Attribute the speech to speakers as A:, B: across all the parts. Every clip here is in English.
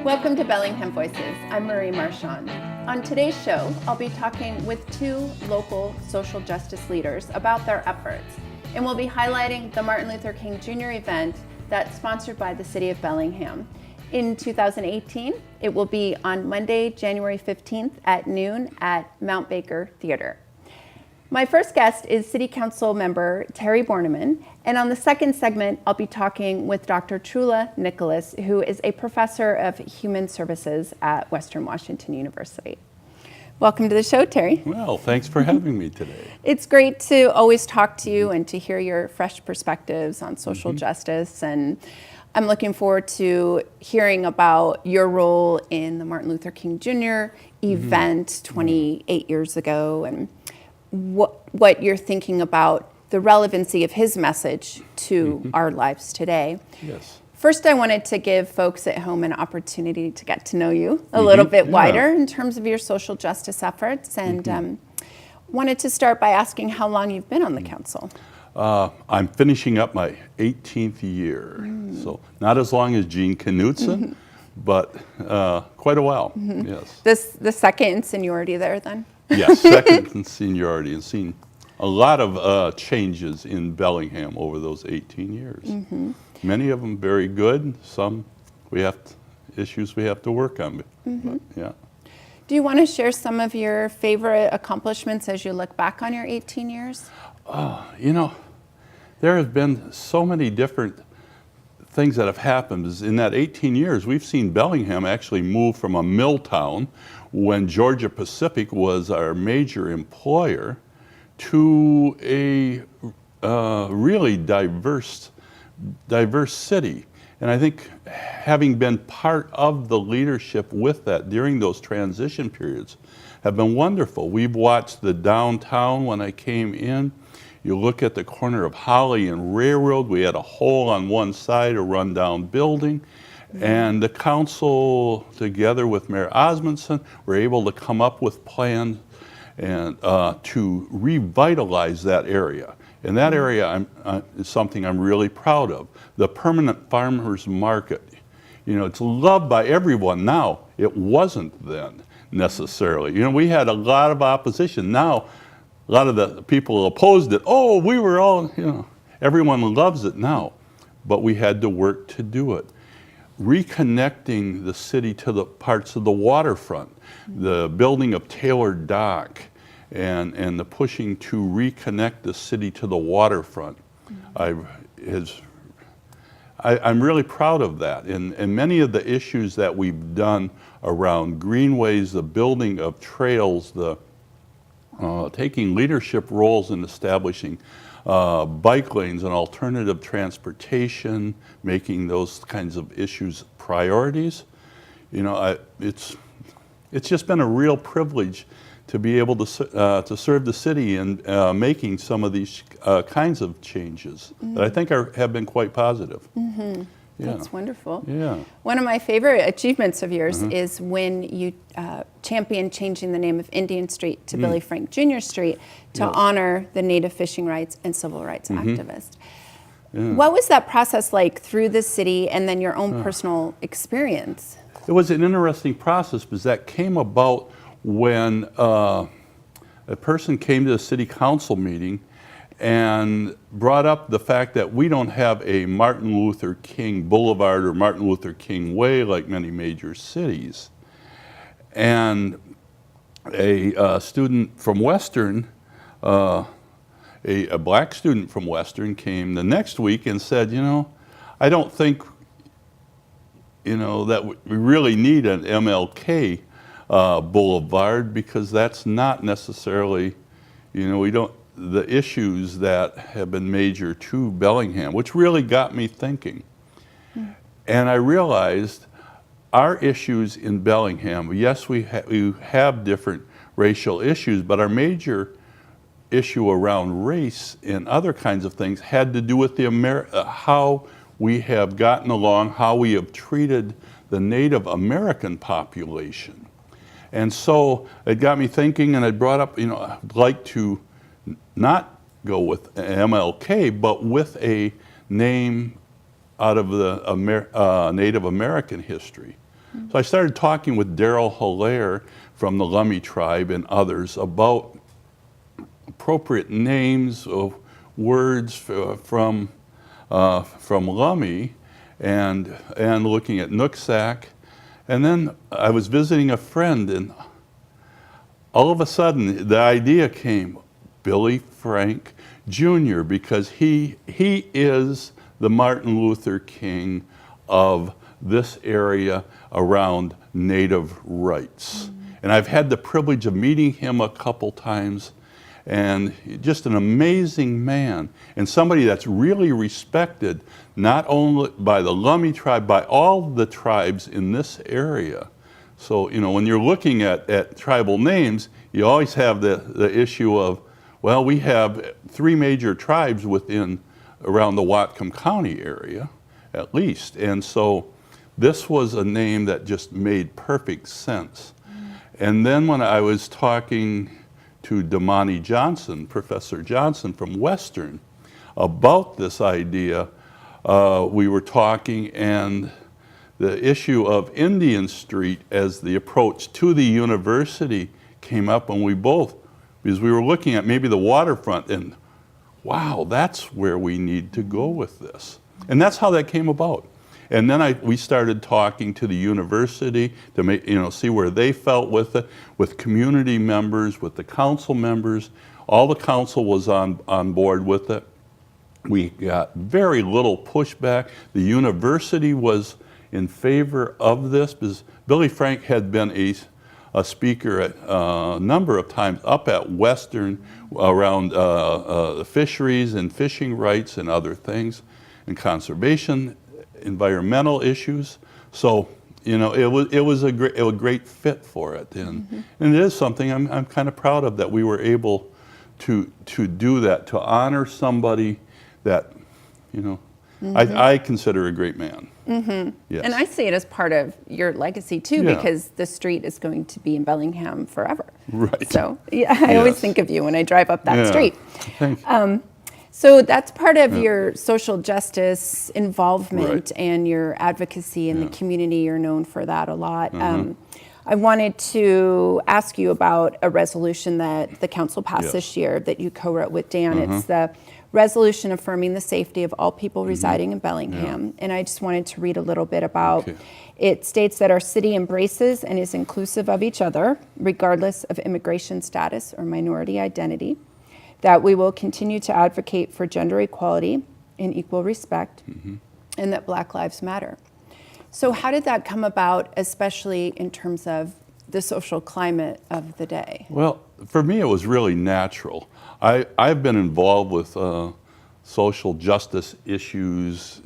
A: Welcome to Bellingham Voices. I'm Marie Marchand. On today's show, I'll be talking with two local social justice leaders about their efforts, and we'll be highlighting the Martin Luther King Jr. event that's sponsored by the City of Bellingham. In 2018, it will be on Monday, January 15th at noon at Mount Baker Theater. My first guest is City Council member Terry Bornemann, and on the second segment, I'll be talking with Dr. Trula Nicholas, who is a professor of human services at Western Washington University. Welcome to the show, Terry.
B: Well, thanks for having me today.
A: It's great to always talk to you and to hear your fresh perspectives on social justice, and I'm looking forward to hearing about your role in the Martin Luther King Jr. event 28 years ago, and what you're thinking about the relevancy of his message to our lives today.
B: Yes.
A: First, I wanted to give folks at home an opportunity to get to know you a little bit wider in terms of your social justice efforts, and wanted to start by asking how long you've been on the council.
B: I'm finishing up my 18th year, so not as long as Gene Knutson, but quite a while, yes.
A: The second in seniority there then?
B: Yes, second in seniority, and seen a lot of changes in Bellingham over those 18 years. Many of them very good, some issues we have to work on, but, yeah.
A: Do you want to share some of your favorite accomplishments as you look back on your 18 years?
B: You know, there have been so many different things that have happened. In that 18 years, we've seen Bellingham actually move from a mill town when Georgia Pacific was our major employer to a really diverse city. And I think having been part of the leadership with that during those transition periods have been wonderful. We've watched the downtown when I came in. You look at the corner of Holly and Railroad, we had a hole on one side, a rundown building. And the council, together with Mayor Osmondson, were able to come up with plans and to revitalize that area. And that area is something I'm really proud of. The permanent farmers market, you know, it's loved by everyone now. It wasn't then necessarily. You know, we had a lot of opposition. Now, a lot of the people opposed it. Oh, we were all, you know, everyone loves it now. But we had to work to do it. Reconnecting the city to the parts of the waterfront, the building of Taylor Dock, and the pushing to reconnect the city to the waterfront. I'm really proud of that. And many of the issues that we've done around greenways, the building of trails, the taking leadership roles in establishing bike lanes and alternative transportation, making those kinds of issues priorities. You know, it's just been a real privilege to be able to serve the city in making some of these kinds of changes that I think have been quite positive. Yeah.
A: That's wonderful.
B: Yeah.
A: One of my favorite achievements of yours is when you championed changing the name of Indian Street to Billy Frank Jr. Street to honor the Native fishing rights and civil rights activists.
B: Yeah.
A: What was that process like through the city and then your own personal experience?
B: It was an interesting process because that came about when a person came to the city council meeting and brought up the fact that we don't have a Martin Luther King Boulevard or Martin Luther King Way like many major cities. And a student from Western, a black student from Western came the next week and said, you know, I don't think, you know, that we really need an MLK Boulevard because that's not necessarily, you know, the issues that have been major to Bellingham, which really got me thinking. And I realized our issues in Bellingham, yes, we have different racial issues, but our major issue around race and other kinds of things had to do with how we have gotten along, how we have treated the Native American population. And so it got me thinking, and I brought up, you know, I'd like to not go with MLK, but with a name out of the Native American history. So I started talking with Daryl Hilaire from the Lummi tribe and others about appropriate names of words from Lummi and looking at Nooksack. And then I was visiting a friend, and all of a sudden the idea came, Billy Frank Jr., because he is the Martin Luther King of this area around Native rights. And I've had the privilege of meeting him a couple times, and just an amazing man, and somebody that's really respected not only by the Lummi tribe, by all the tribes in this area. So, you know, when you're looking at tribal names, you always have the issue of, well, we have 3 major tribes around the Whatcom County area, at least. And so this was a name that just made perfect sense. And then when I was talking to Damani Johnson, Professor Johnson from Western, about this idea, we were talking, and the issue of Indian Street as the approach to the university came up, and because we were looking at maybe the waterfront, and wow, that's where we need to go with this. And that's how that came about. And then we started talking to the university to see where they felt with it, with community members, with the council members. All the council was on board with it. We got very little pushback. The university was in favor of this because Billy Frank had been a speaker a number of times up at Western around the fisheries and fishing rights and other things, and conservation, environmental issues. So, you know, it was a great fit for it, and it is something I'm kind of proud of, that we were able to do that, to honor somebody that, you know, I consider a great man. Yes.
A: And I see it as part of your legacy too, because the street is going to be in Bellingham forever.
B: Right.
A: So yeah, I always think of you when I drive up that street.
B: Thank you.
A: So that's part of your social justice involvement and your advocacy in the community. You're known for that a lot. I wanted to ask you about a resolution that the council passed this year that you co-wrote with Dan. It's the resolution affirming the safety of all people residing in Bellingham. And I just wanted to read a little bit about it. States that our city embraces and is inclusive of each other, regardless of immigration status or minority identity, that we will continue to advocate for gender equality and equal respect, and that Black Lives Matter. So how did that come about, especially in terms of the social climate of the day?
B: Well, for me, it was really natural. I've been involved with social justice issues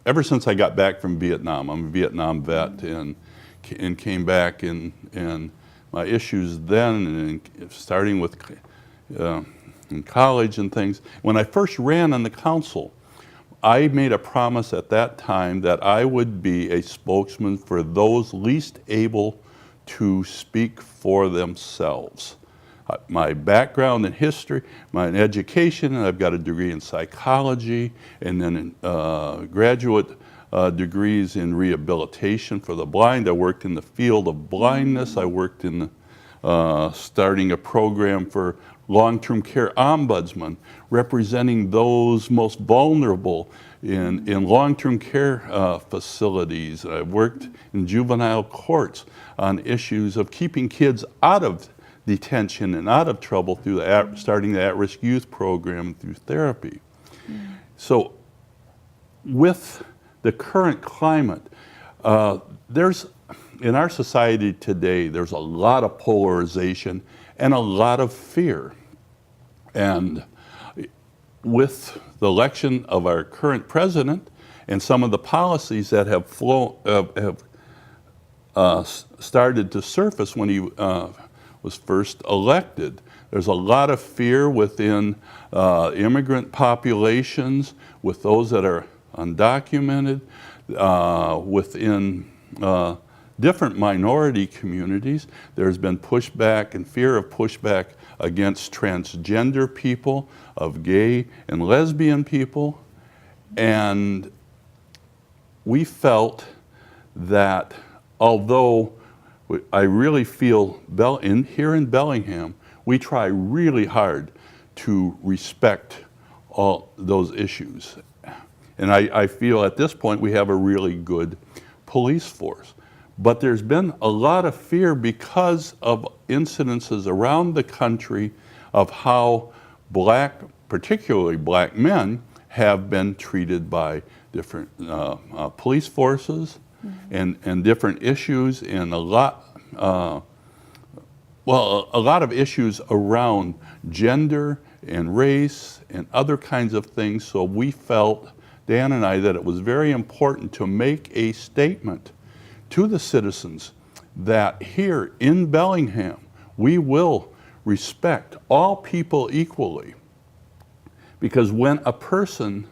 B: ever since I got back from Vietnam. I'm a Vietnam vet and came back, and my issues then, and starting with in college and things. When I first ran on the council, I made a promise at that time that I would be a spokesman for those least able to speak for themselves. My background in history, my education, and I've got a degree in psychology, and then graduate degrees in rehabilitation for the blind. I worked in the field of blindness. I worked in starting a program for long-term care ombudsman, representing those most vulnerable in long-term care facilities. I've worked in juvenile courts on issues of keeping kids out of detention and out of trouble through starting the at-risk youth program through therapy. So with the current climate, in our society today, there's a lot of polarization and a lot of fear. And with the election of our current president and some of the policies that have started to surface when he was first elected, there's a lot of fear within immigrant populations, with those that are undocumented, within different minority communities. There's been pushback and fear of pushback against transgender people, of gay and lesbian people. And we felt that although I really feel here in Bellingham, we try really hard to respect all those issues. And I feel at this point we have a really good police force. But there's been a lot of fear because of incidences around the country of how particularly black men, have been treated by different police forces and different issues, and a lot of issues around gender and race and other kinds of things. So we felt, Dan and I, that it was very important to make a statement to the citizens that here in Bellingham, we will respect all people equally. Because when a person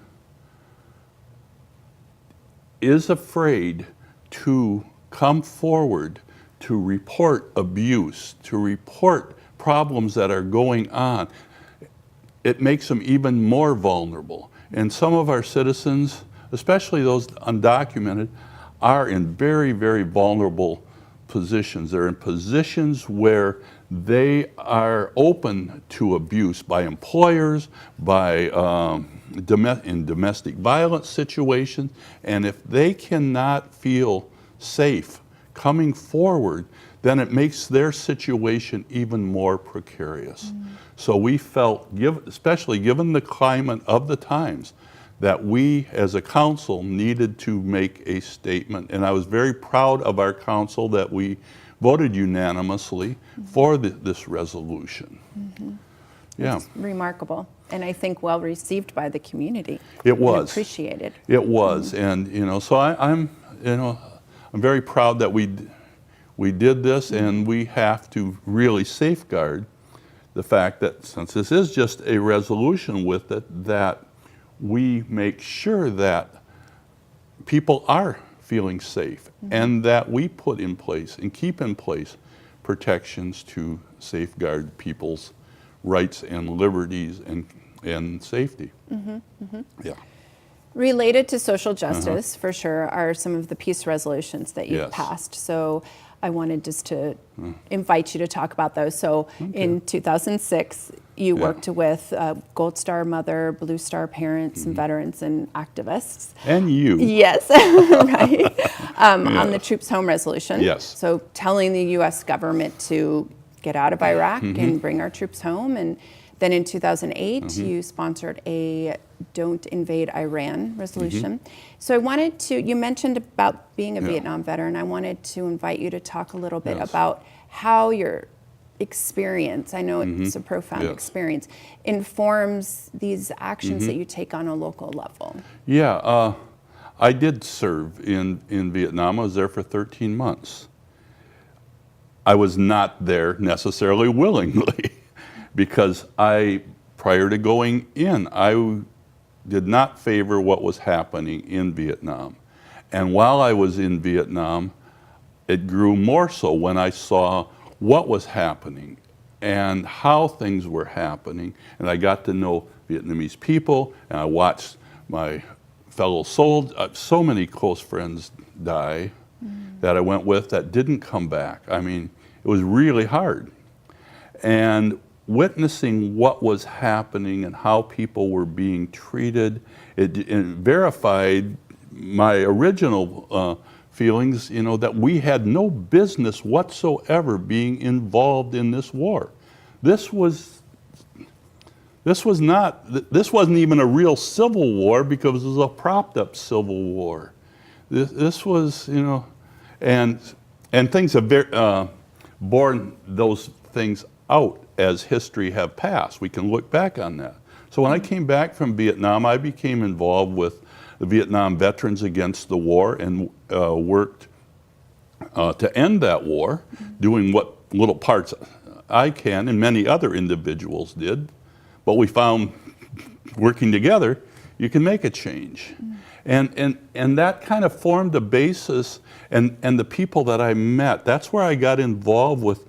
B: is afraid to come forward to report abuse, to report problems that are going on, it makes them even more vulnerable. And some of our citizens, especially those undocumented, are in very, very vulnerable positions. They're in positions where they are open to abuse by employers, by in domestic violence situations, and if they cannot feel safe coming forward, then it makes their situation even more precarious. So we felt, especially given the climate of the times, that we as a council needed to make a statement. And I was very proud of our council that we voted unanimously for this resolution. Yeah.
A: It's remarkable, and I think well received by the community.
B: It was.
A: And appreciated.
B: It was, and so I'm very proud that we did this, and we have to really safeguard the fact that since this is just a resolution with it, that we make sure that people are feeling safe and that we put in place and keep in place protections to safeguard people's rights and liberties and safety. Yeah.
A: Related to social justice, for sure, are some of the peace resolutions that you've passed. So I wanted just to invite you to talk about those. So in 2006, you worked with Gold Star Mother, Blue Star parents, and veterans and activists.
B: And you.
A: Yes, right. On the Troops Home resolution.
B: Yes.
A: So telling the U.S. government to get out of Iraq and bring our troops home. And then in 2008, you sponsored a Don't Invade Iran resolution. So I wanted to, you mentioned about being a Vietnam veteran. I wanted to invite you to talk a little bit about how your experience, I know it's a profound experience, informs these actions that you take on a local level.
B: Yeah, I did serve in Vietnam. I was there for 13 months. I was not there necessarily willingly because prior to going in, I did not favor what was happening in Vietnam. And while I was in Vietnam, it grew more so when I saw what was happening and how things were happening. And I got to know Vietnamese people, and I watched my fellow soldiers, so many close friends die that I went with that didn't come back. I mean, it was really hard. And witnessing what was happening and how people were being treated, it verified my original feelings, that we had no business whatsoever being involved in this war. This wasn't even a real civil war because it was a propped up civil war. This was, and things have borne those things out as history have passed. We can look back on that. So when I came back from Vietnam, I became involved with the Vietnam Veterans Against the War and worked to end that war, doing what little parts I can, and many other individuals did. But we found, working together, you can make a change. And that kind of formed a basis, and the people that I met, that's where I got involved with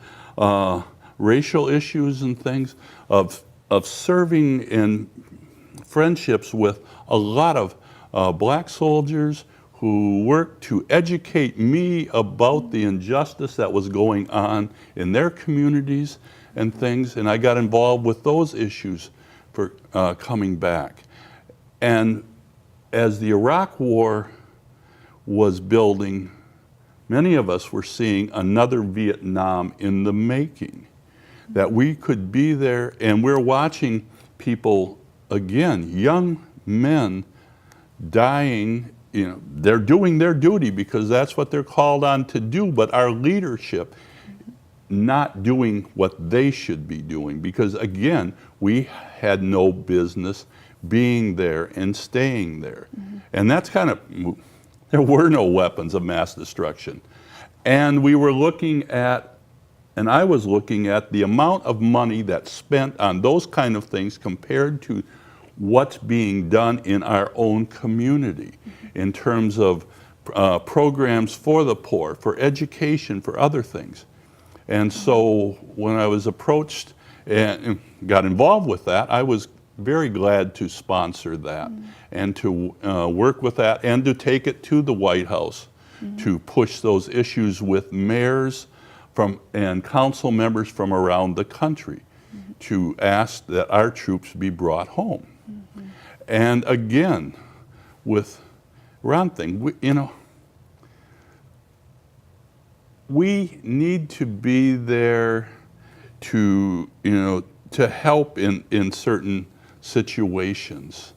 B: racial issues and things, of serving in friendships with a lot of black soldiers who worked to educate me about the injustice that was going on in their communities and things, and I got involved with those issues for coming back. And as the Iraq War was building, many of us were seeing another Vietnam in the making, that we could be there, and we're watching people, again, young men dying. You know, they're doing their duty because that's what they're called on to do, but our leadership not doing what they should be doing, because again, we had no business being there and staying there. And that's kind of, there were no weapons of mass destruction. And we were looking at, and I was looking at the amount of money that's spent on those kind of things compared to what's being done in our own community in terms of programs for the poor, for education, for other things. And so when I was approached and got involved with that, I was very glad to sponsor that and to work with that and to take it to the White House to push those issues with mayors and council members from around the country to ask that our troops be brought home. And again, with Ron thing, we need to be there to, to help in certain situations.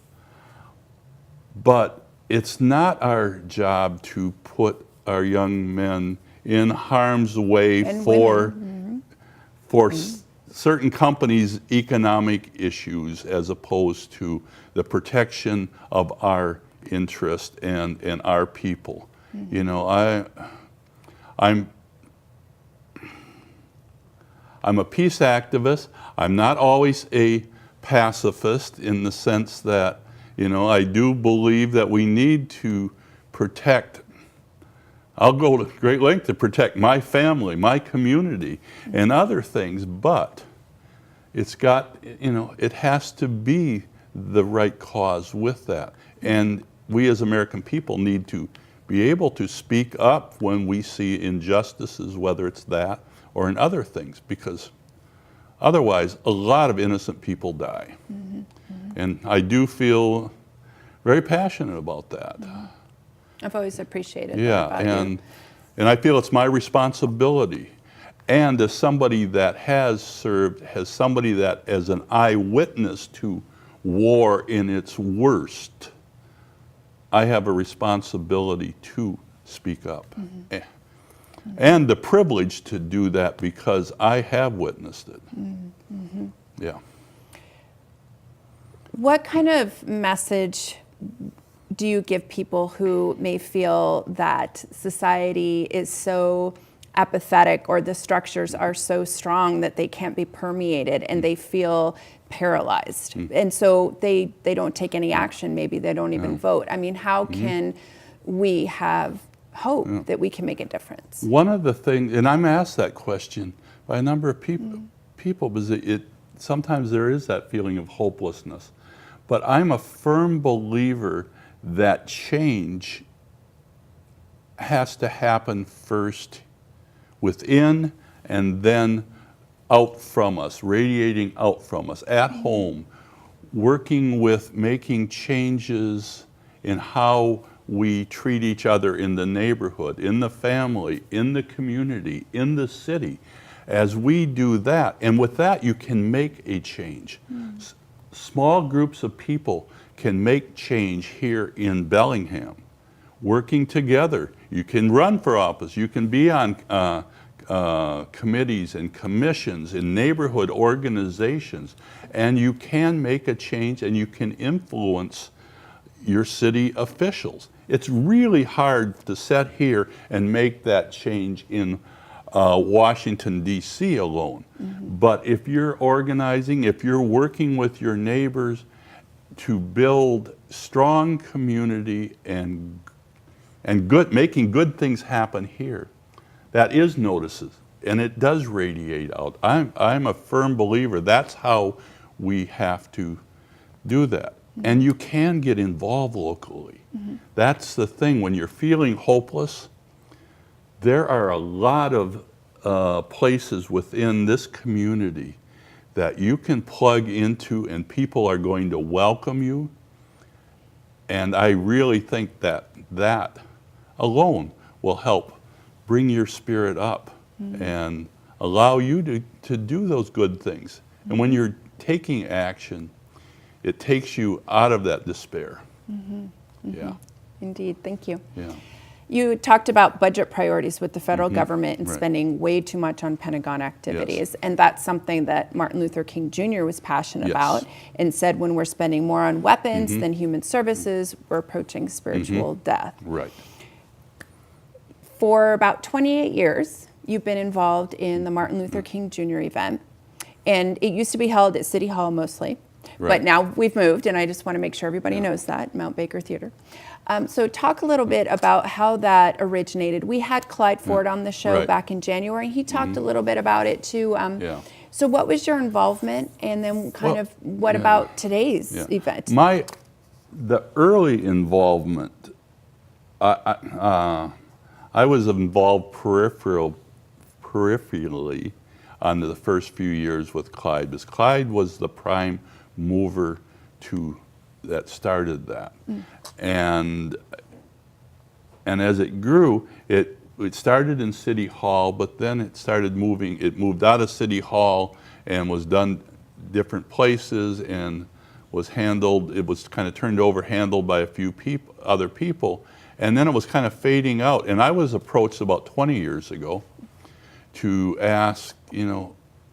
B: But it's not our job to put our young men in harm's way
A: And
B: for certain companies' economic issues, as opposed to the protection of our interest and our people. I'm a peace activist. I'm not always a pacifist in the sense that, I do believe that we need to protect. I'll go to great length to protect my family, my community, and other things, but it's got, it has to be the right cause with that. And we as American people need to be able to speak up when we see injustices, whether it's that or in other things, because otherwise a lot of innocent people die. And I do feel very passionate about that.
A: I've always appreciated
B: Yeah,
A: that about you.
B: and I feel it's my responsibility. And as somebody that has served, as somebody that as an eyewitness to war in its worst, I have a responsibility to speak up. And the privilege to do that because I have witnessed it. Yeah.
A: What kind of message do you give people who may feel that society is so apathetic or the structures are so strong that they can't be permeated and they feel paralyzed? And so they don't take any action, maybe they don't even vote. I mean, how can we have hope that we can make a difference?
B: One of the things, and I'm asked that question by a number of people because sometimes there is that feeling of hopelessness. But I'm a firm believer that change has to happen first within and then out from us, radiating out from us, at home, working with making changes in how we treat each other in the neighborhood, in the family, in the community, in the city. As we do that, and with that you can make a change. Small groups of people can make change here in Bellingham, working together. You can run for office, you can be on committees and commissions in neighborhood organizations, and you can make a change and you can influence your city officials. It's really hard to sit here and make that change in Washington, D.C. alone. But if you're organizing, if you're working with your neighbors to build strong community and making good things happen here, that is notices, and it does radiate out. I'm a firm believer that's how we have to do that. And you can get involved locally. That's the thing. When you're feeling hopeless, there are a lot of places within this community that you can plug into, and people are going to welcome you. And I really think that that alone will help bring your spirit up and allow you to do those good things. And when you're taking action, it takes you out of that despair. Yeah.
A: Indeed, thank you.
B: Yeah.
A: You talked about budget priorities with the federal government and spending way too much on Pentagon activities. And that's something that Martin Luther King Jr. was passionate about and said when we're spending more on weapons than human services, we're approaching spiritual death.
B: Right.
A: For about 28 years, you've been involved in the Martin Luther King Jr. event. And it used to be held at City Hall mostly. But now we've moved, and I just want to make sure everybody knows that, Mount Baker Theater. So talk a little bit about how that originated. We had Clyde Ford on the show back in January. He talked a little bit about it too. So what was your involvement, and then what about today's event?
B: The early involvement, I was involved peripherally on the first few years with Clyde, because Clyde was the prime mover that started that. And as it grew, it started in City Hall, but then it moved out of City Hall and was done different places and was handled, it was kind of handled by a few other people. And then it was kind of fading out. And I was approached about 20 years ago to ask,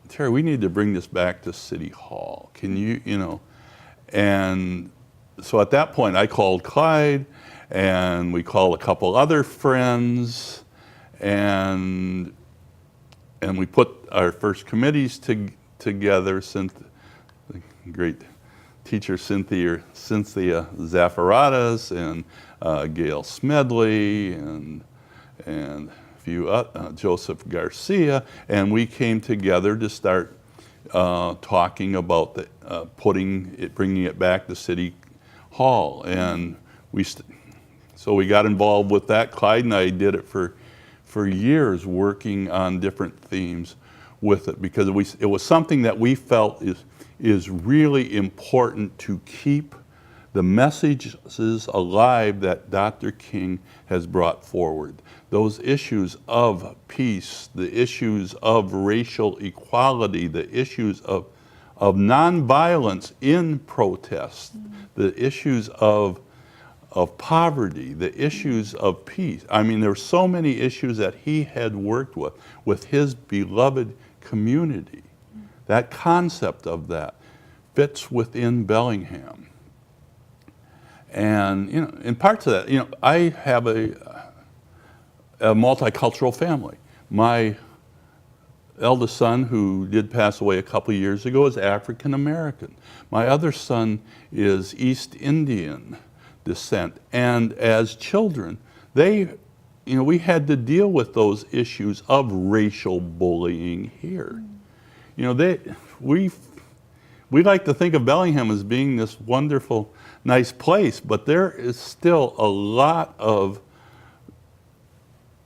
B: Terry, we need to bring this back to City Hall. Can you, And so at that point, I called Clyde, and we called a couple other friends, and we put our first committees together. The great teacher Cynthia Zaffaradas and Gail Smedley and Joseph Garcia, and we came together to start talking about bringing it back to City Hall, and so we got involved with that. Clyde and I did it for years, working on different themes with it, because it was something that we felt is really important to keep the messages alive that Dr. King has brought forward. Those issues of peace, the issues of racial equality, the issues of nonviolence in protest, the issues of poverty, the issues of peace. I mean, there were so many issues that he had worked with his beloved community. That concept of that fits within Bellingham. And, in parts of that, I have a multicultural family. My eldest son, who did pass away a couple years ago, is African American. My other son is East Indian descent. And as children, we had to deal with those issues of racial bullying here. We like to think of Bellingham as being this wonderful, nice place, but there is still a lot of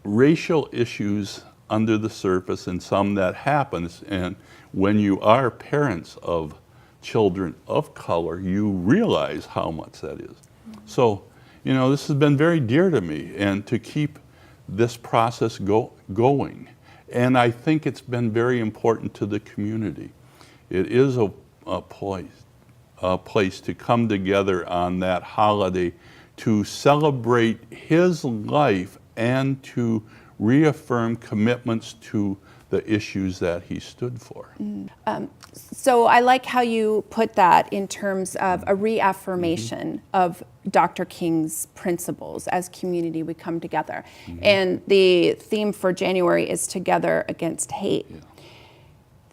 B: racial issues under the surface, and some that happens. And when you are parents of children of color, you realize how much that is. So, this has been very dear to me, and to keep this process going. And I think it's been very important to the community. It is a place to come together on that holiday to celebrate his life and to reaffirm commitments to the issues that he stood for.
A: So I like how you put that in terms of a reaffirmation of Dr. King's principles. As community, we come together. And the theme for January is Together Against Hate.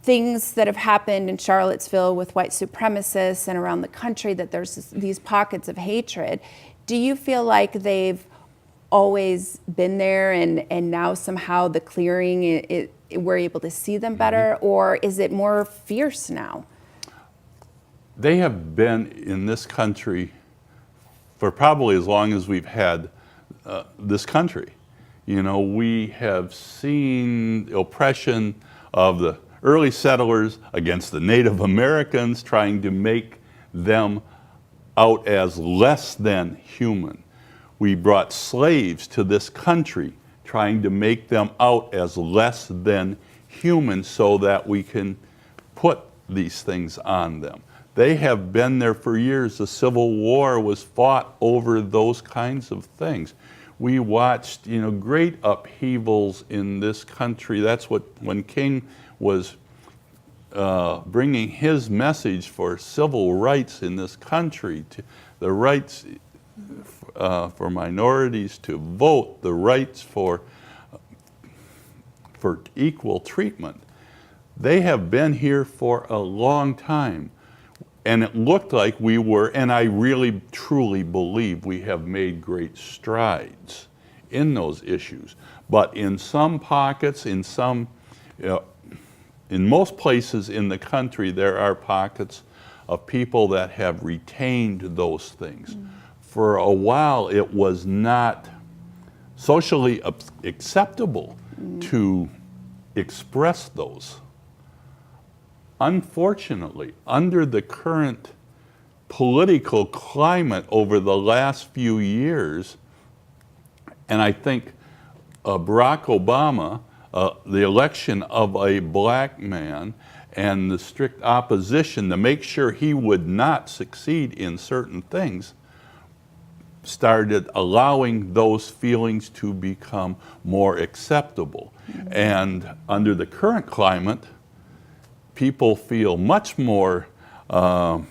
A: Things that have happened in Charlottesville with white supremacists and around the country, that there's these pockets of hatred. Do you feel like they've always been there, and now somehow the clearing, we're able to see them better, or is it more fierce now?
B: they have been in this country for probably as long as we've had this country. You know, we have seen oppression of the early settlers against the Native Americans, trying to make them out as less than human. We brought slaves to this country, trying to make them out as less than human so that we can put these things on them. They have been there for years. The Civil War was fought over those kinds of things. We watched, you know, great upheavals in this country. That's what, when King was bringing his message for civil rights in this country, to the rights for minorities to vote, the rights for equal treatment. They have been here for a long time. And it looked like we were, and I really truly believe we have made great strides in those issues. But in some pockets, in most places in the country, there are pockets of people that have retained those things. For a while, it was not socially acceptable to express those. Unfortunately, under the current political climate over the last few years, and I think Barack Obama, the election of a black man and the strict opposition to make sure he would not succeed in certain things, started allowing those feelings to become more acceptable. And under the current climate, people feel much more, I'm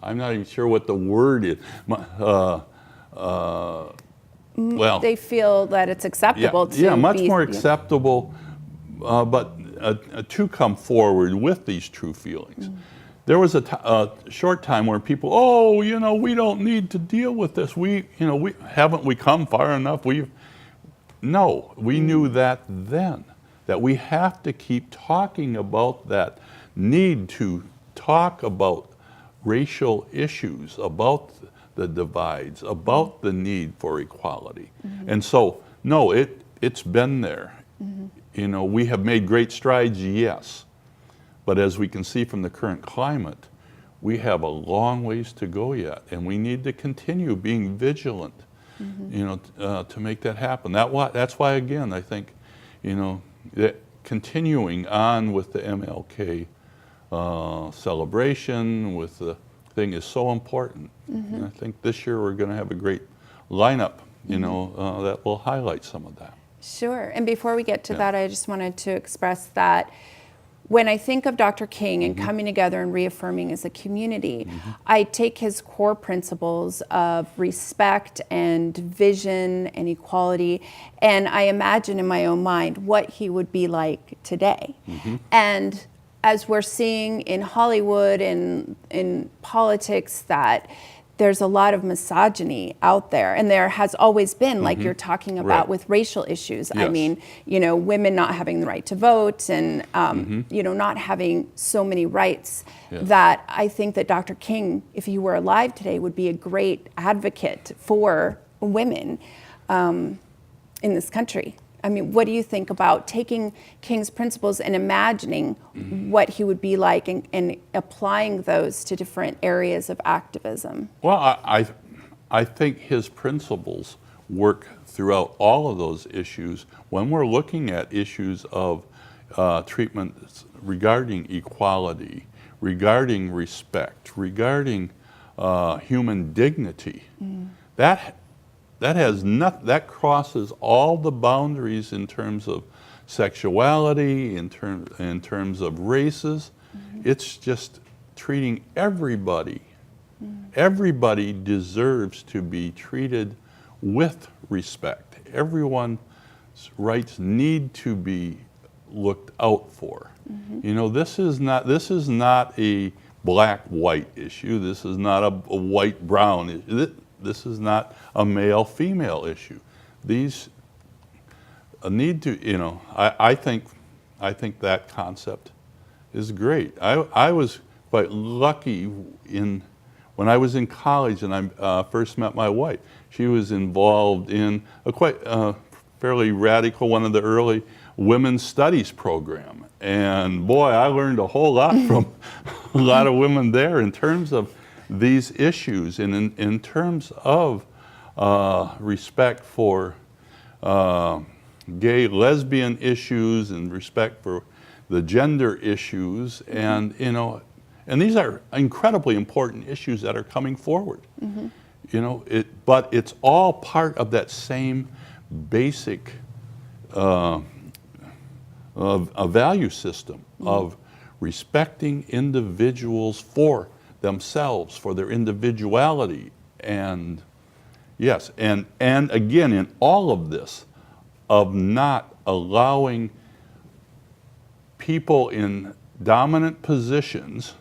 B: not even sure what the word is. Well,
A: they feel that it's acceptable to
B: much
A: be,
B: more acceptable, but to come forward with these true feelings. There was a short time where people, oh, you know, we don't need to deal with this. Haven't we come far enough? No, we knew that then, that we have to keep talking about that need to talk about racial issues, about the divides, about the need for equality. And so, no, it's been there. You know, we have made great strides, yes, but as we can see from the current climate, we have a long ways to go yet, and we need to continue being vigilant. You know, to make that happen. That's why, again, I think, you know, that continuing on with the MLK celebration with the thing is so important. And I think this year we're going to have a great lineup, you know, that will highlight some of that.
A: Sure. And before we get to that, I just wanted to express that when I think of Dr. King and coming together and reaffirming as a community, I take his core principles of respect and vision and equality, and I imagine in my own mind what he would be like today. And as we're seeing in Hollywood and in politics, that there's a lot of misogyny out there, and there has always been, like you're talking about with racial issues.
B: Yes.
A: I mean, you know, women not having the right to vote and, you know, not having so many rights that I think that Dr. King, if he were alive today, would be a great advocate for women in this country. I mean, what do you think about taking King's principles and imagining what he would be like and applying those to different areas of activism?
B: Well, I think his principles work throughout all of those issues. When we're looking at issues of treatment regarding equality, regarding respect, regarding human dignity, that crosses all the boundaries in terms of sexuality, in terms of races. It's just treating everybody. Everybody deserves to be treated with respect. Everyone's rights need to be looked out for. You know, this is not a black-white issue. This is not a white-brown issue. This is not a male-female issue. These need to, you know, I think I think that concept is great. I was quite lucky when I was in college and I first met my wife. She was involved in a quite fairly radical, one of the early women's studies program. And boy, I learned a whole lot from a lot of women there in terms of these issues and in terms of respect for gay, lesbian issues and respect for the gender issues, and and these are incredibly important issues that are coming forward. But it's all part of that same basic of a value system of respecting individuals for themselves, for their individuality, and yes, and again in all of this, of not allowing people in dominant positions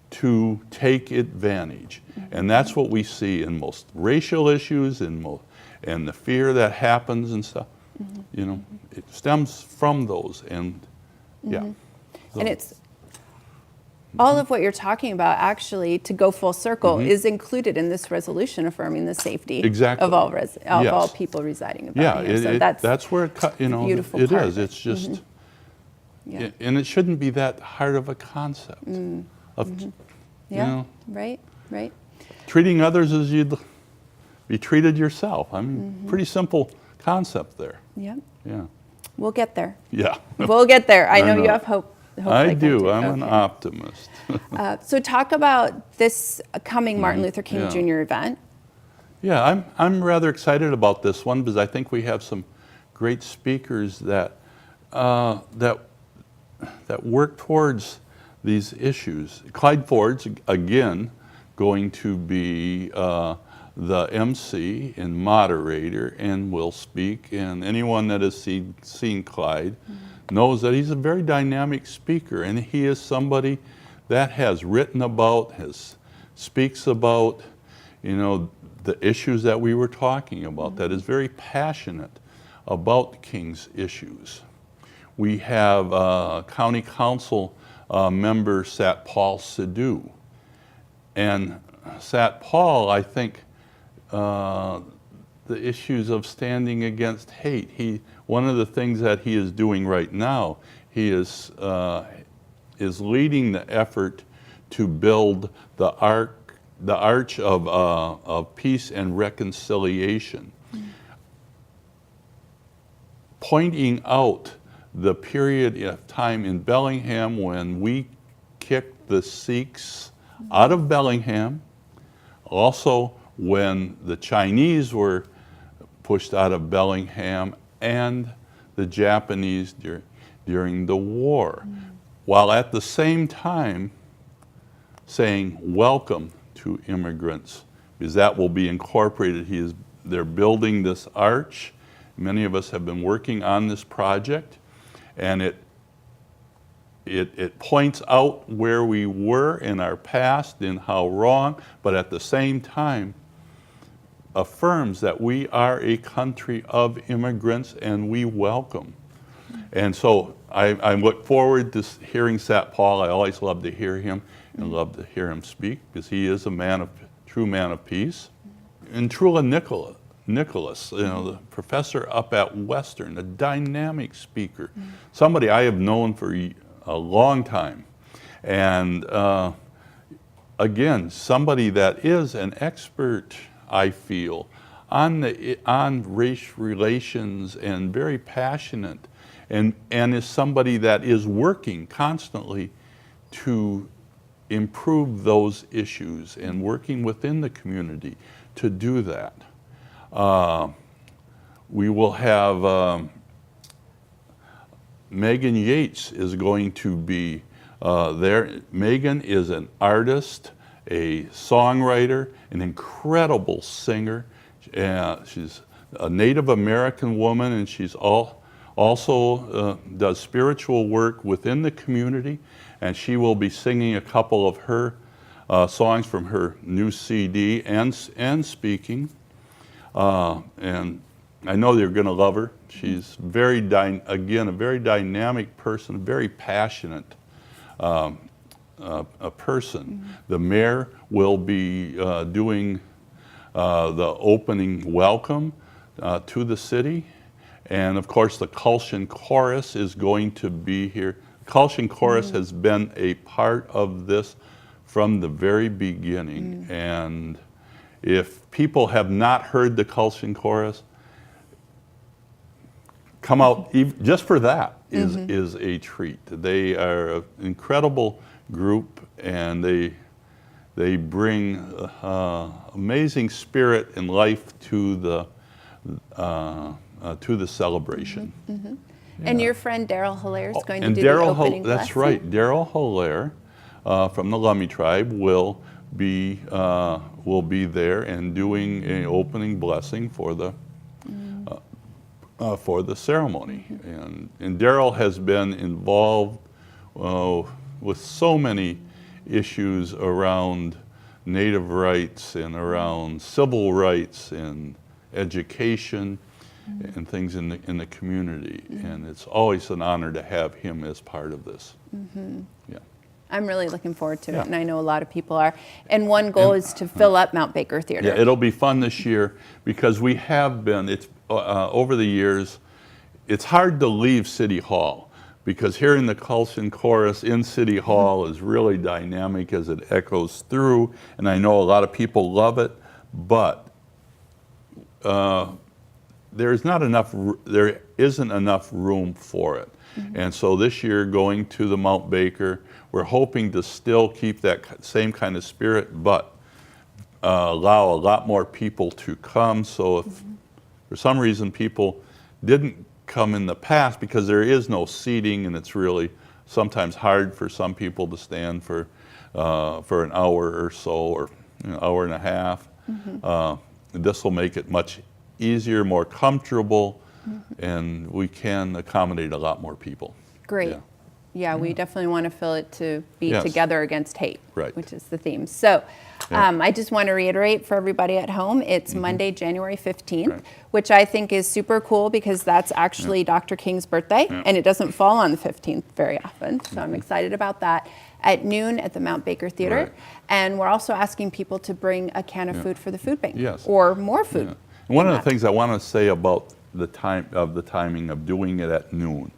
B: to take advantage. And that's what we see in most racial issues and the fear that happens and stuff. It stems from those, and yeah. So.
A: And it's all of what you're talking about, actually, to go full circle, is included in this resolution affirming the safety of all people residing in Bellingham.
B: That's where it
A: beautiful
B: it
A: part
B: is. It's just, and it shouldn't be that hard of a concept.
A: Right.
B: Treating others as you'd be treated yourself. I mean, pretty simple concept there.
A: Yeah.
B: Yeah.
A: We'll get there.
B: Yeah.
A: We'll get there. I know you have hope.
B: I do. I'm an optimist.
A: So talk about this coming Martin Luther King Jr. event.
B: Yeah, I'm rather excited about this one because I think we have some great speakers that work towards these issues. Clyde Ford's again going to be the MC and moderator and will speak. And anyone that has seen Clyde knows that he's a very dynamic speaker, and he is somebody that has written about, speaks about, the issues that we were talking about, that is very passionate about King's issues. We have County Council member Sat Paul Sidhu. And Sat Paul, I think, the issues of standing against hate, one of the things that he is doing right now, he is leading the effort to build the arch of peace and reconciliation, pointing out the period of time in Bellingham when we kicked the Sikhs out of Bellingham, also when the Chinese were pushed out of Bellingham, and the Japanese during the war, while at the same time saying welcome to immigrants, because that will be incorporated. They're building this arch. Many of us have been working on this project, and it points out where we were in our past and how wrong, but at the same time affirms that we are a country of immigrants and we welcome. And so I look forward to hearing Sat Paul. I always love to hear him and love to hear him speak because he is a true man of peace. And Trula Nicholas, the professor up at Western, a dynamic speaker, somebody I have known for a long time. And again, somebody that is an expert, I feel, on race relations and very passionate, and is somebody that is working constantly to improve those issues and working within the community to do that. We will have Megan Yates is going to be there. Megan is an artist, a songwriter, an incredible singer. She's a Native American woman, and she's also does spiritual work within the community, and she will be singing a couple of her songs from her new CD and speaking. And I know you're going to love her. She's again, a very dynamic person, very passionate a person. The mayor will be doing the opening welcome to the city. And of course, the Culshan Chorus is going to be here. Culshan Chorus has been a part of this from the very beginning. And if people have not heard the Culshan Chorus, come out just for that is a treat. They are an incredible group, and they bring amazing spirit and life to the celebration.
A: And your friend Daryl Hilaire is going to
B: And
A: do the
B: Daryl,
A: opening
B: that's
A: blessing.
B: right. Daryl Hilaire from the Lummi tribe will be there and doing an opening blessing for the ceremony. And Daryl has been involved with so many issues around Native rights and around civil rights and education and things in the community. And it's always an honor to have him as part of this. Yeah.
A: I'm really looking forward to
B: Yeah.
A: it, and I know a lot of people are. And one goal is to fill up Mount Baker Theater.
B: Yeah, it'll be fun this year because we have been, over the years, it's hard to leave City Hall because hearing the Culshan Chorus in City Hall is really dynamic as it echoes through, and I know a lot of people love it, but there isn't enough room for it. And so this year, going to the Mount Baker, we're hoping to still keep that same kind of spirit, but allow a lot more people to come. So if for some reason people didn't come in the past, because there is no seating and it's really sometimes hard for some people to stand for an hour or so, or an hour and a half, this will make it much easier, more comfortable, and we can accommodate a lot more people.
A: Great.
B: Yeah.
A: Yeah, we definitely want to fill it to be
B: Yes.
A: together against hate,
B: Right.
A: which is the theme. So
B: Yeah.
A: I just want to reiterate for everybody at home, it's Monday, January 15th,
B: Right.
A: which I think is super cool because that's actually Dr. King's birthday, and it doesn't fall on the 15th very often. So I'm excited about that. At noon at the Mount Baker Theater.
B: Right.
A: And we're also asking people to bring a can of food for the food bank.
B: Yes.
A: Or more food.
B: Yeah. And one of the
A: that.
B: things I want to say about the timing of doing it at noon,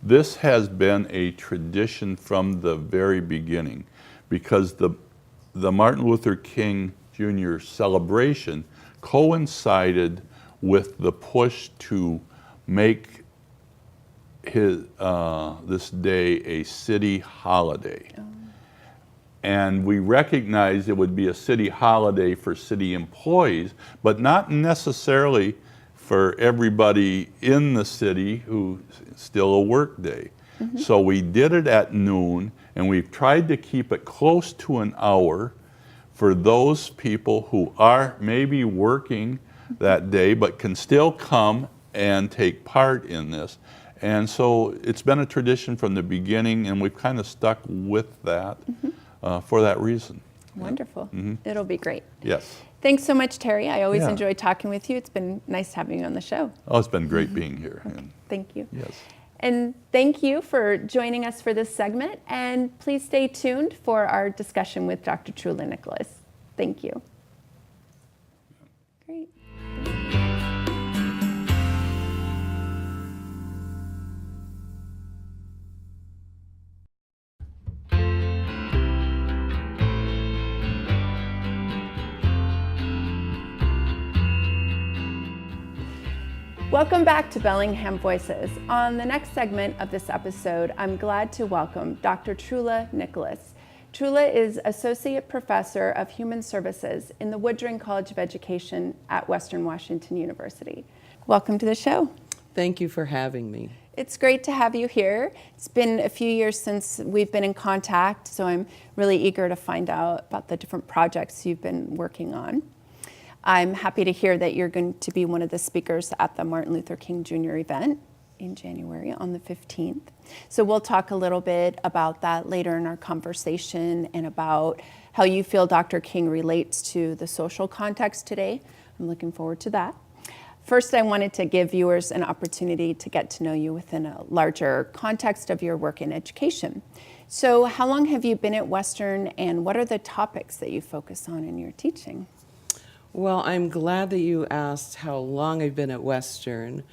B: this has been a tradition from the very beginning, because the Martin Luther King Jr. celebration coincided with the push to make this day a city holiday. And we recognized it would be a city holiday for city employees, but not necessarily for everybody in the city who's still a work day. So we did it at noon, and we've tried to keep it close to an hour for those people who are maybe working that day but can still come and take part in this. And so it's been a tradition from the beginning, and we've kind of stuck with that for that reason.
A: Wonderful. It'll be great.
B: Yes.
A: Thanks so much, Terry. I always
B: Yeah.
A: enjoy talking with you. It's been nice having you on the show.
B: Oh, it's been great being here. And
A: Thank you.
B: yes.
A: And thank you for joining us for this segment. And please stay tuned for our discussion with Dr. Trula Nicholas. Thank you. Great. Welcome back to Bellingham Voices. On the next segment of this episode, I'm glad to welcome Dr. Trula Nicholas. Trula is Associate Professor of Human Services in the Woodring College of Education at Western Washington University. Welcome to the show.
C: Thank you for having me.
A: It's great to have you here. It's been a few years since we've been in contact, so I'm really eager to find out about the different projects you've been working on. I'm happy to hear that you're going to be one of the speakers at the Martin Luther King Jr. event in January on the 15th. So we'll talk a little bit about that later in our conversation and about how you feel Dr. King relates to the social context today. I'm looking forward to that. First, I wanted to give viewers an opportunity to get to know you within a larger context of your work in education. So how long have you been at Western, and what are the topics that you focus on in your teaching?
C: Well, I'm glad that you asked how long I've been at Western,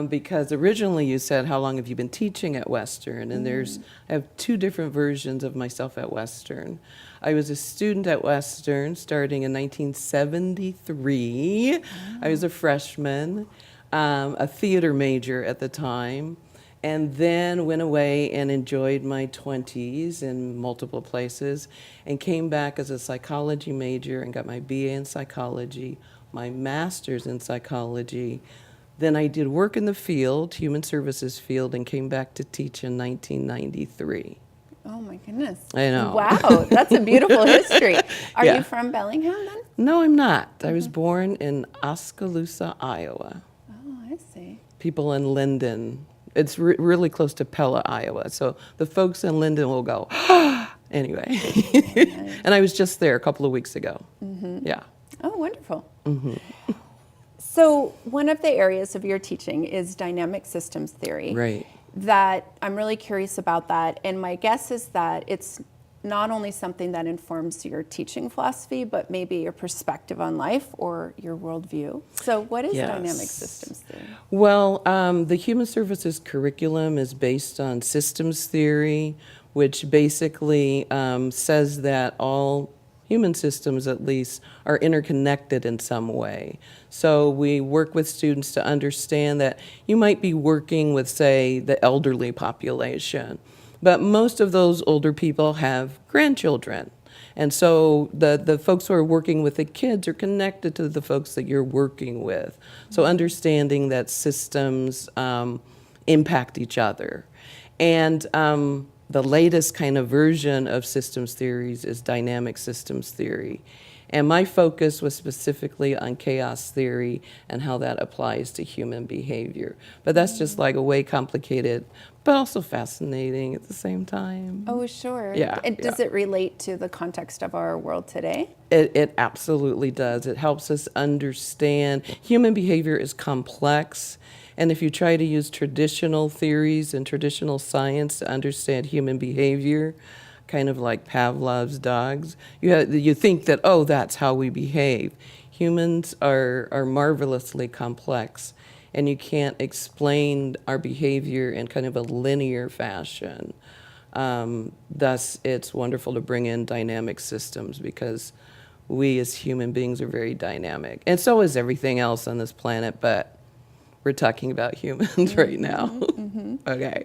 C: because originally you said, how long have you been teaching at Western? And I have two different versions of myself at Western. I was a student at Western starting in 1973. I was a freshman, a theater major at the time, and then went away and enjoyed my 20s in multiple places and came back as a psychology major and got my BA in psychology, my master's in psychology. Then I did work in the field, human services field, and came back to teach in 1993.
A: Oh my goodness.
C: I know.
A: Wow, that's a beautiful history. Are
C: Yeah.
A: you from Bellingham then?
C: No, I'm not. I was born in Oskaloosa, Iowa.
A: Oh, I see.
C: People in Linden. It's really close to Pella, Iowa. So the folks in Linden will go, anyway.
A: Nice.
C: And I was just there a couple of weeks ago. Yeah.
A: Oh, wonderful. So one of the areas of your teaching is dynamic systems theory.
C: Right.
A: That I'm really curious about that. And my guess is that it's not only something that informs your teaching philosophy, but maybe your perspective on life or your worldview. So what is
C: Yes.
A: dynamic systems theory?
C: Well, the human services curriculum is based on systems theory, which basically says that all human systems, at least, are interconnected in some way. So we work with students to understand that you might be working with, say, the elderly population, but most of those older people have grandchildren. And so the folks who are working with the kids are connected to the folks that you're working with. So understanding that systems impact each other. And the latest kind of version of systems theories is dynamic systems theory. And my focus was specifically on chaos theory and how that applies to human behavior. But that's just like a way complicated, but also fascinating at the same time.
A: Oh, sure.
C: Yeah,
A: And does it relate to the context of our world today?
C: It absolutely does. It helps us understand human behavior is complex. And if you try to use traditional theories and traditional science to understand human behavior, kind of like Pavlov's dogs, you think that, oh, that's how we behave. Humans are marvelously complex, and you can't explain our behavior in kind of a linear fashion. Thus, it's wonderful to bring in dynamic systems because we as human beings are very dynamic. And so is everything else on this planet, but we're talking about humans right now. Okay.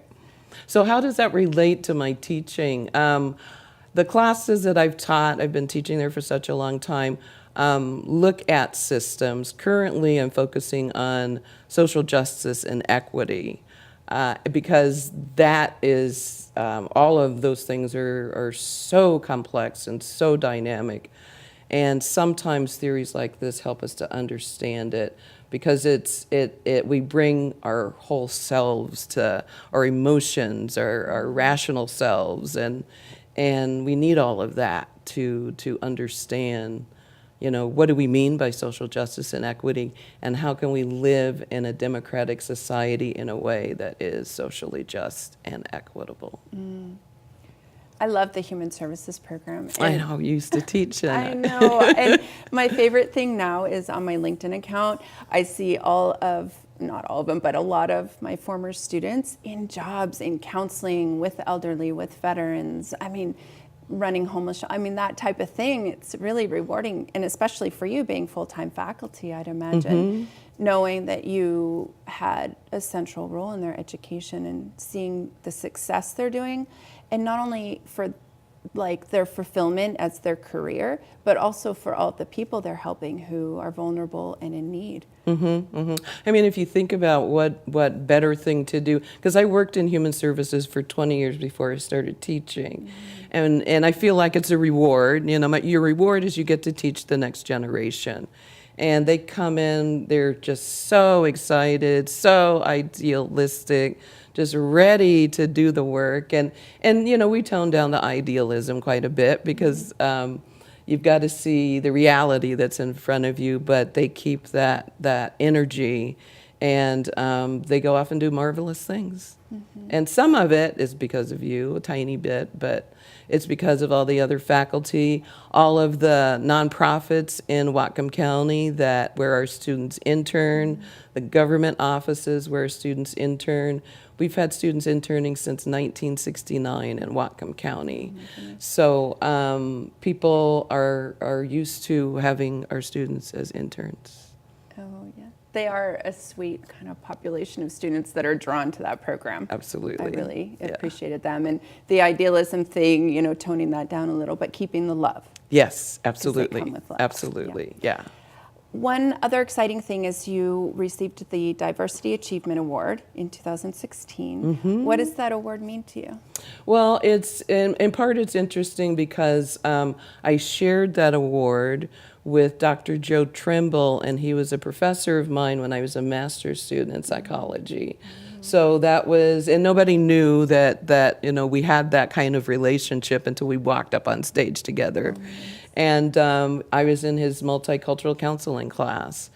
C: So how does that relate to my teaching? The classes that I've taught, I've been teaching there for such a long time, look at systems. Currently, I'm focusing on social justice and equity because that is, all of those things are so complex and so dynamic. And sometimes theories like this help us to understand it because we bring our whole selves to our emotions, our rational selves, and we need all of that to understand, what do we mean by social justice and equity, and how can we live in a democratic society in a way that is socially just and equitable.
A: I love the human services program.
C: I know, you used to teach it.
A: I know. And my favorite thing now is on my LinkedIn account, I see not all of them, but a lot of my former students in jobs, in counseling with the elderly, with veterans. I mean, running homeless, that type of thing. It's really rewarding. And especially for you being full-time faculty, I'd imagine, knowing that you had a central role in their education and seeing the success they're doing. And not only for their fulfillment as their career, but also for all the people they're helping who are vulnerable and in need.
C: If you think about what better thing to do, because I worked in human services for 20 years before I started teaching, and I feel like it's a reward. Your reward is you get to teach the next generation. And they come in, they're just so excited, so idealistic, just ready to do the work. And we tone down the idealism quite a bit because, you've got to see the reality that's in front of you, but they keep that energy, and they go off and do marvelous things. And some of it is because of you, a tiny bit, but it's because of all the other faculty, all of the nonprofits in Whatcom County where our students intern, the government offices where students intern. We've had students interning since 1969 in Whatcom County. So people are used to having our students as interns.
A: Oh, yeah. They are a sweet kind of population of students that are drawn to that program.
C: Absolutely.
A: I really appreciated them. And the idealism thing, you know, toning that down a little, but keeping the love.
C: Yes,
A: 'Cause they
C: absolutely.
A: come with love.
C: Absolutely, yeah.
A: One other exciting thing is you received the Diversity Achievement Award in 2016. What does that award mean to you?
C: Well, it's in part it's interesting because I shared that award with Dr. Joe Trimble, and he was a professor of mine when I was a master's student in psychology. So that was, and nobody knew that you know, we had that kind of relationship until we walked up on stage together. And I was in his multicultural counseling class.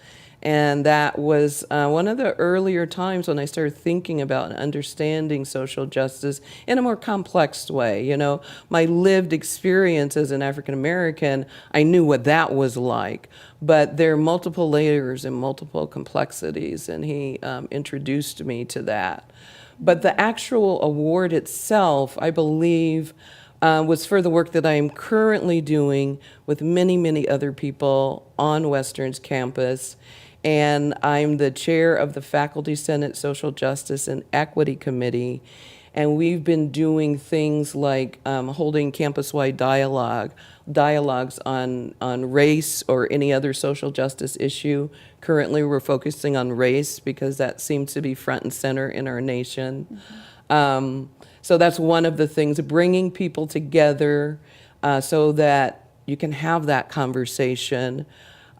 C: And that was one of the earlier times when I started thinking about and understanding social justice in a more complex way. You know, my lived experience as an African American, I knew what that was like. But there are multiple layers and multiple complexities, and he introduced me to that. But the actual award itself, I believe, was for the work that I am currently doing with many, many other people on Western's campus. And I'm the chair of the Faculty Senate Social Justice and Equity Committee. And we've been doing things like holding campus-wide dialogues on race or any other social justice issue. Currently, we're focusing on race because that seems to be front and center in our nation. So that's one of the things, bringing people together so that you can have that conversation.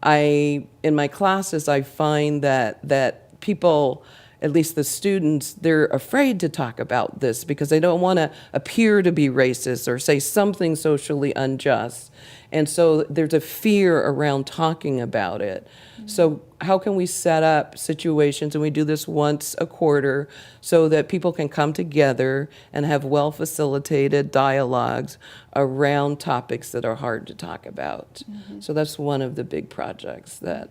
C: In my classes, I find that people, at least the students, they're afraid to talk about this because they don't want to appear to be racist or say something socially unjust. And so there's a fear around talking about it. So how can we set up situations, and we do this once a quarter, so that people can come together and have well-facilitated dialogues around topics that are hard to talk about. So that's one of the big projects that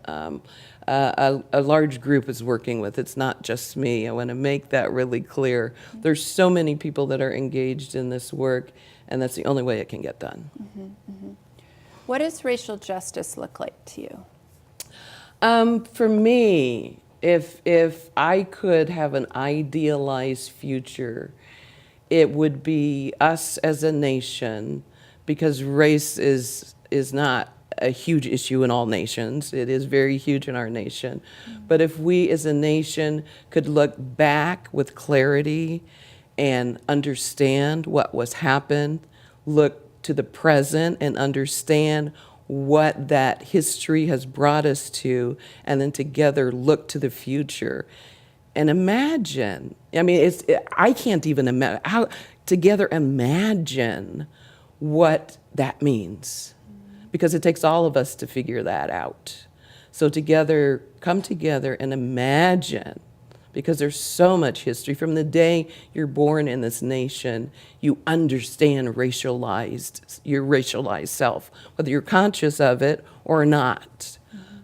C: a large group is working with. It's not just me. I want to make that really clear. There's so many people that are engaged in this work, and that's the only way it can get done.
A: What does racial justice look like to you?
C: For me, if I could have an idealized future, it would be us as a nation, because race is not a huge issue in all nations. It is very huge in our nation. But if we as a nation could look back with clarity and understand what was happened, look to the present and understand what that history has brought us to, and then together look to the future and imagine. I mean, I can't even imagine how together imagine what that means, because it takes all of us to figure that out. So together, come together and imagine, because there's so much history. From the day you're born in this nation, you understand your racialized self, whether you're conscious of it or not.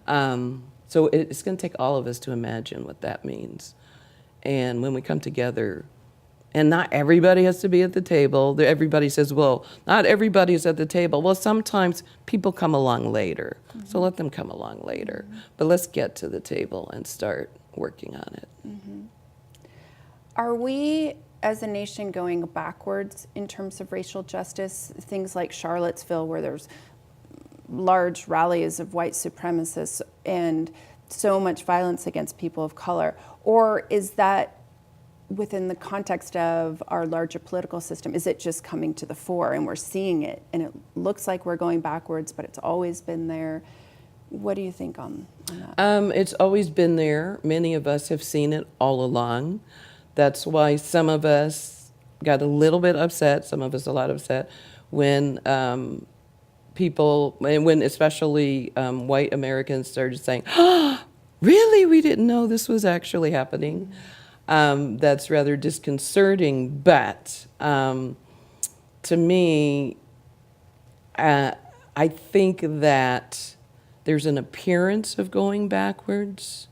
C: So it's going to take all of us to imagine what that means. And when we come together, and not everybody has to be at the table. Everybody says, well, not everybody's at the table. Well, sometimes people come along later. So let them come along later. But let's get to the table and start working on it.
A: Are we, as a nation, going backwards in terms of racial justice? Things like Charlottesville, where there's large rallies of white supremacists and so much violence against people of color? Or is that within the context of our larger political system? Is it just coming to the fore and we're seeing it and it looks like we're going backwards, but it's always been there? What do you think on that?
C: It's always been there. Many of us have seen it all along. That's why some of us got a little bit upset, some of us a lot upset, when people, and when especially white Americans started saying, "Oh, really? We didn't know this was actually happening." That's rather disconcerting, but to me, I think that there's an appearance of going backwards,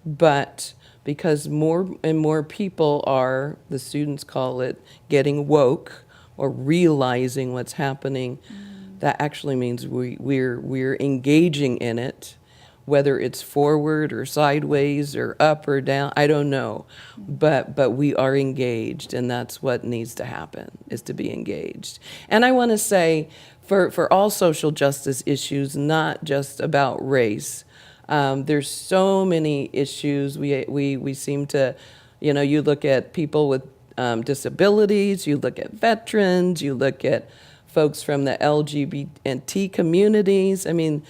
C: but because more and more people are, the students call it, getting woke or realizing what's happening, that actually means we're engaging in it, whether it's forward or sideways or up or down, I don't know, but we are engaged, and that's what needs to happen, is to be engaged. And I want to say, for all social justice issues, not just about race, there's so many issues. We seem to, you look at people with disabilities, you look at veterans, you look at folks from the LGBT communities. I mean,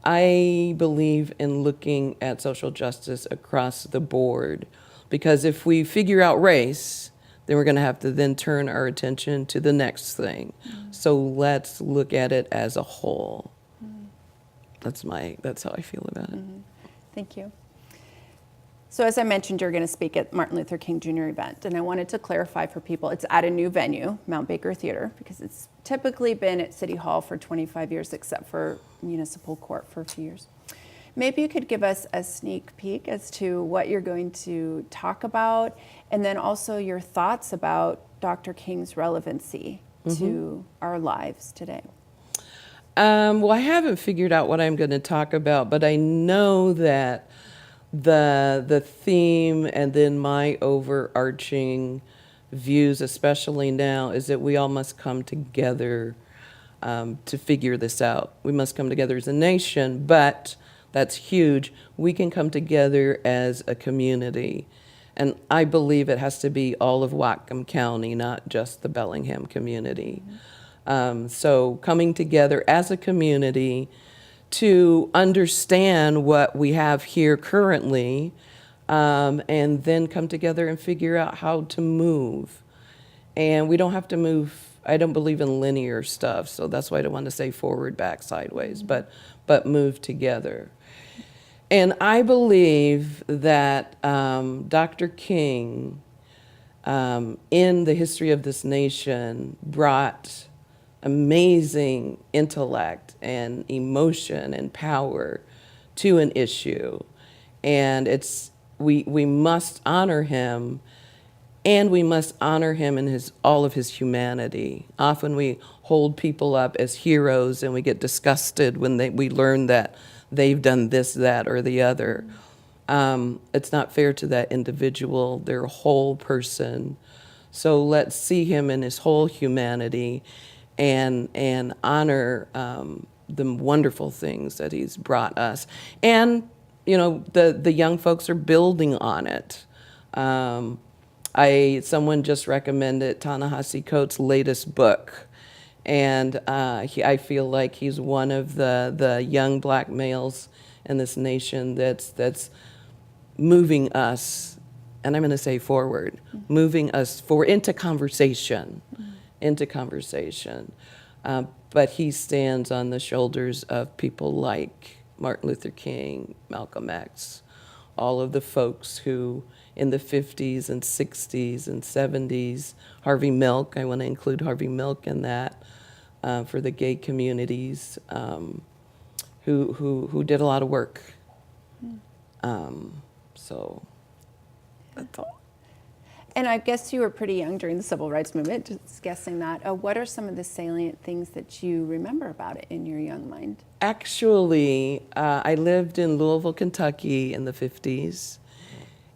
C: I believe in looking at social justice across the board, because if we figure out race, then we're going to have to then turn our attention to the next thing. So let's look at it as a whole. That's how I feel about it.
A: Thank you. So as I mentioned, you're going to speak at Martin Luther King Jr. event, and I wanted to clarify for people, it's at a new venue, Mount Baker Theater, because it's typically been at City Hall for 25 years, except for Municipal Court for a few years. Maybe you could give us a sneak peek as to what you're going to talk about, and then also your thoughts about Dr. King's relevancy to our lives today.
C: Well, I haven't figured out what I'm going to talk about, but I know that the theme and then my overarching views, especially now, is that we all must come together to figure this out. We must come together as a nation, but that's huge. We can come together as a community. And I believe it has to be all of Whatcom County, not just the Bellingham community. So coming together as a community to understand what we have here currently, and then come together and figure out how to move. And we don't have to move, I don't believe in linear stuff, so that's why I don't want to say forward, back, sideways, but move together. And I believe that Dr. King, in the history of this nation, brought amazing intellect and emotion and power to an issue. And we must honor him, and we must honor him in all of his humanity. Often we hold people up as heroes, and we get disgusted when we learn that they've done this, that, or the other. It's not fair to that individual. They're a whole person. So let's see him in his whole humanity and honor the wonderful things that he's brought us. And, the young folks are building on it. Someone just recommended Ta-Nehisi Coates' latest book. And I feel like he's one of the young black males in this nation that's moving us, and I'm going to say forward, moving us into conversation, but he stands on the shoulders of people like Martin Luther King, Malcolm X, all of the folks who in the 50s and 60s and 70s, Harvey Milk, I want to include Harvey Milk in that, for the gay communities, who did a lot of work. So that's all.
A: And I guess you were pretty young during the Civil Rights Movement, just guessing that. What are some of the salient things that you remember about it in your young mind?
C: Actually, I lived in Louisville, Kentucky in the 50s.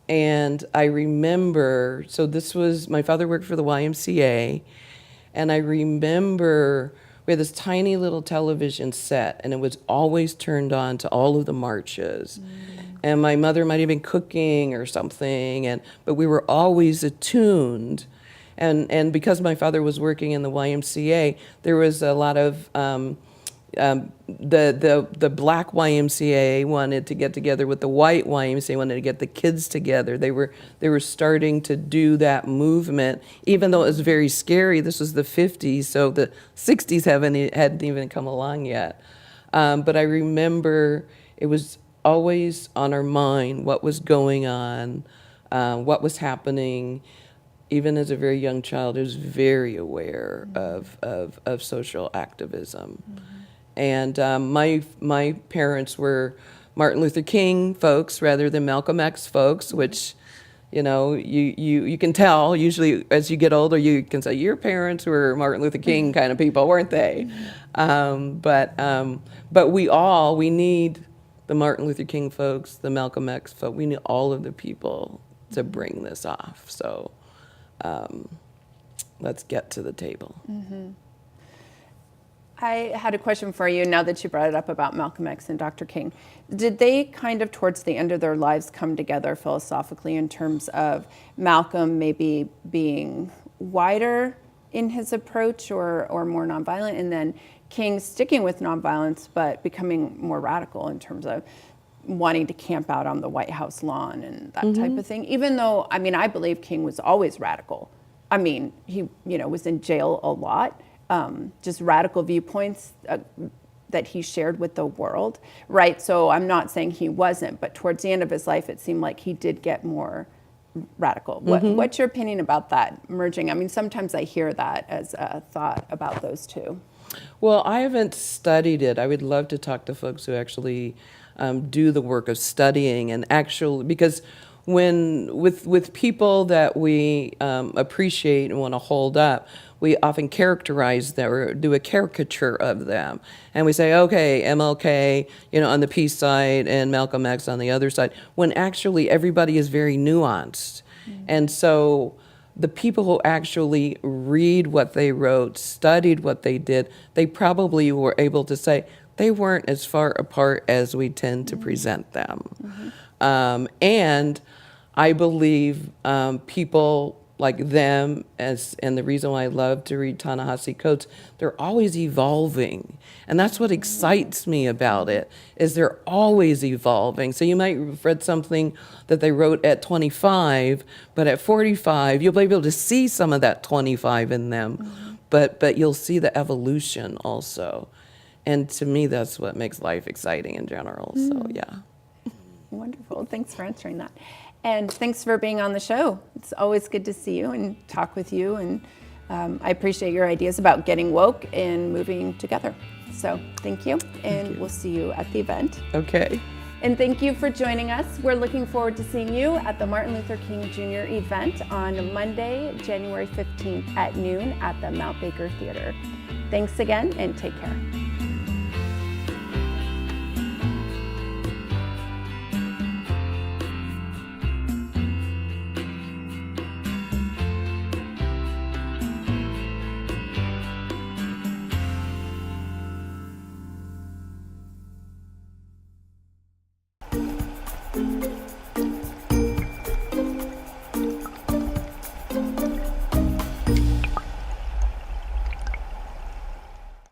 C: And I remember, so this was, my father worked for the YMCA, and I remember we had this tiny little television set, and it was always turned on to all of the marches. And my mother might have been cooking or something, but we were always attuned. And because my father was working in the YMCA, there was a lot of The black YMCA wanted to get together with the white YMCA, wanted to get the kids together. They were starting to do that movement, even though it was very scary. This was the 50s, so the 60s hadn't even come along yet. But I remember it was always on our mind what was going on, what was happening. Even as a very young child, I was very aware of social activism. And my parents were Martin Luther King folks rather than Malcolm X folks, which, you can tell usually as you get older, you can say your parents were Martin Luther King kind of people, weren't they? But we need the Martin Luther King folks, the Malcolm X folks, we need all of the people to bring this off. So let's get to the table.
A: I had a question for you now that you brought it up about Malcolm X and Dr. King. Did they kind of towards the end of their lives come together philosophically in terms of Malcolm maybe being wider in his approach or more nonviolent, and then King sticking with nonviolence but becoming more radical in terms of wanting to camp out on the White House lawn and that type of thing? Even though, I believe King was always radical. He was in jail a lot. Just radical viewpoints that he shared with the world, right? So I'm not saying he wasn't, but towards the end of his life, it seemed like he did get more radical. What's your opinion about that merging? Sometimes I hear that as a thought about those two.
C: Well, I haven't studied it. I would love to talk to folks who actually do the work of studying and actually, because with people that we appreciate and want to hold up, we often characterize them or do a caricature of them. And we say, okay, MLK, on the peace side and Malcolm X on the other side, when actually everybody is very nuanced. And so the people who actually read what they wrote, studied what they did, they probably were able to say they weren't as far apart as we tend to present them. And I believe people like them, and the reason why I love to read Ta-Nehisi Coates, they're always evolving. And that's what excites me about it, is they're always evolving. So you might have read something that they wrote at 25, but at 45, you'll be able to see some of that 25 in them, but you'll see the evolution also. And to me, that's what makes life exciting in general, so yeah.
A: Wonderful, thanks for answering that. And thanks for being on the show. It's always good to see you and talk with you. And I appreciate your ideas about getting woke and moving together. So thank you. And we'll see you at the event.
C: Okay.
A: And thank you for joining us. We're looking forward to seeing you at the Martin Luther King Jr. event on Monday, January 15th at noon at the Mount Baker Theater. Thanks again and take care.